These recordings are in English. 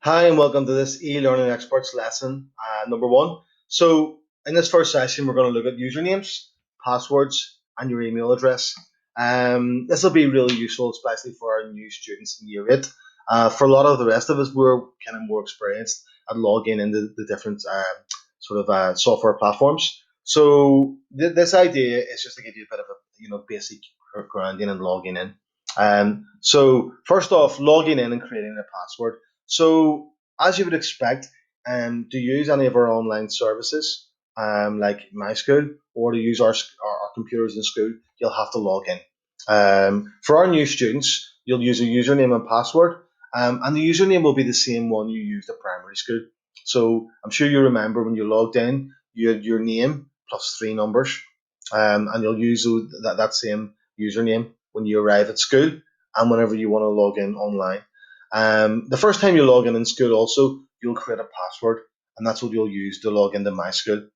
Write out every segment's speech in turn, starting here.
Hi, and welcome to this e-learning experts lesson number one. So, in this first session, we're going to look at usernames, passwords, and your email address. This will be really useful, especially for our new students in year eight. For a lot of the rest of us, we're kind of more experienced at logging into the different software platforms. So, this idea is just to give you a bit of a basic grounding and logging in. So, first off, logging in and creating a password. So, as you would expect, to use any of our online services, like my school, or to use our computers in school, you'll have to log in. For our new students, you'll use a username and password, and the username will be the same one you used at primary school. So, I'm sure you remember when you logged in, you had your name plus three numbers, and you'll use that same username when you arrive at school and whenever you want to log in online. The first time you log in school, also, you'll create a password, and that's what you'll use to log into my school.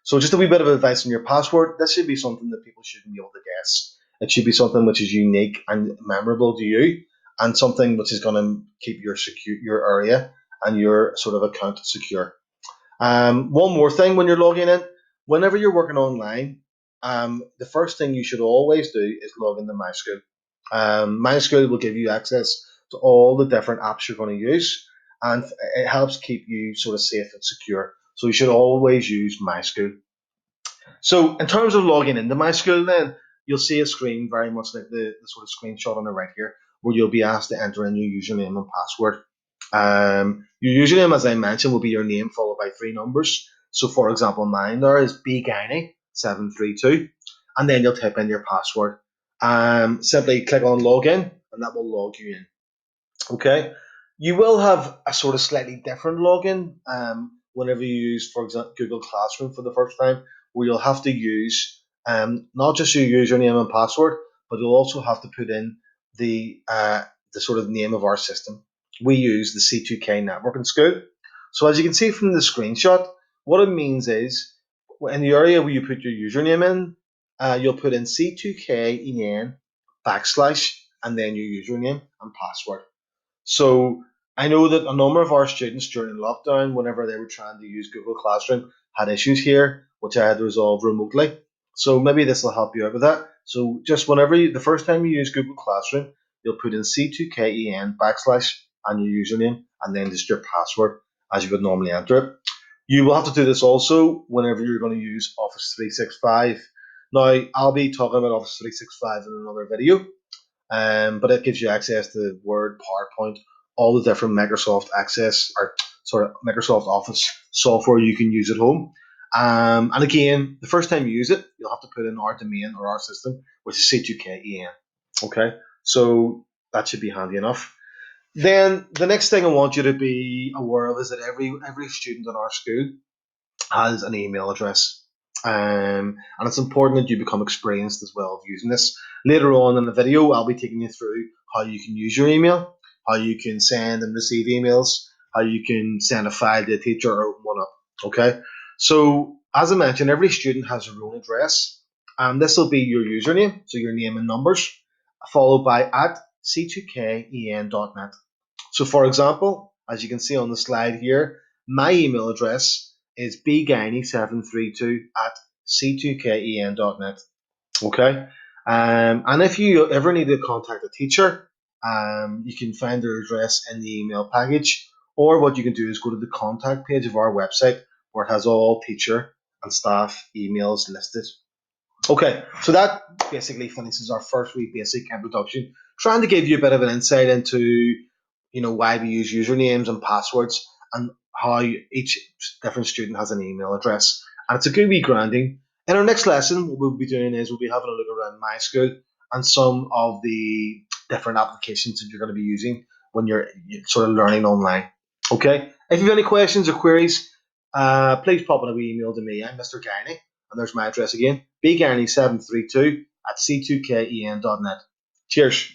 So, just a wee bit of advice on your password. This should be something that people shouldn't be able to guess. It should be something which is unique and memorable to you, and something which is going to keep your area and your sort of account secure. One more thing when you're logging in, whenever you're working online, the first thing you should always do is log into MySchool. MySchool will give you access to all the different apps you're going to use, and it helps keep you sort of safe and secure. So you should always use MySchool. So in terms of logging into MySchool, then you'll see a screen very much like the sort of screenshot on the right here, where you'll be asked to enter in your username and password. Your username, as I mentioned, will be your name followed by three numbers. So, for example, mine there is bguiney732, and then you'll type in your password. Simply click on login, and that will log you in. Okay, you will have a sort of slightly different login whenever you use, for example, Google Classroom for the first time, where you'll have to use not just your username and password, but you'll also have to put in the sort of name of our system. We use the C2K network in school. So as you can see from the screenshot, what it means is in the area where you put your username in, you'll put in C2KEN backslash and then your username and password. So I know that a number of our students during lockdown, whenever they were trying to use Google Classroom, had issues here, which I had to resolve remotely. So maybe this will help you out with that. So just the first time you use Google Classroom, you'll put in C2KEN backslash and your username and then just your password as you would normally enter it. You will have to do this also whenever you're going to use Office 365. Now, I'll be talking about Office 365 in another video, but it gives you access to Word, PowerPoint, all the different Microsoft Access or sort of Microsoft Office software you can use at home. And again, the first time you use it, you'll have to put in our domain or our system, which is C2KEN. Okay, so that should be handy enough. Then the next thing I want you to be aware of is that every student in our school has an email address. And it's important that you become experienced as well of using this. Later on in the video, I'll be taking you through how you can use your email, how you can send and receive emails, how you can send a file to a teacher or whatnot. Okay. So as I mentioned, every student has their own address, and this will be your username, so your name and numbers, followed by at c2ken.net. So, for example, as you can see on the slide here, my email address is bguiney732 at c2ken.net. Okay. And if you ever need to contact a teacher, you can find their address in the email package. Or what you can do is go to the contact page of our website where it has all teacher and staff emails listed. Okay, so that basically finishes our first wee basic introduction, trying to give you a bit of an insight into, why we use usernames and passwords and how each different student has an email address. And it's a good wee grounding. In our next lesson, what we'll be doing is we'll be having a look around my school and some of the different applications that you're going to be using when you're sort of learning online. Okay, if you have any questions or queries, please pop in a wee email to me. I'm Mr. Guiney, and there's my address again, bguiney732 at c2ken.net. Cheers.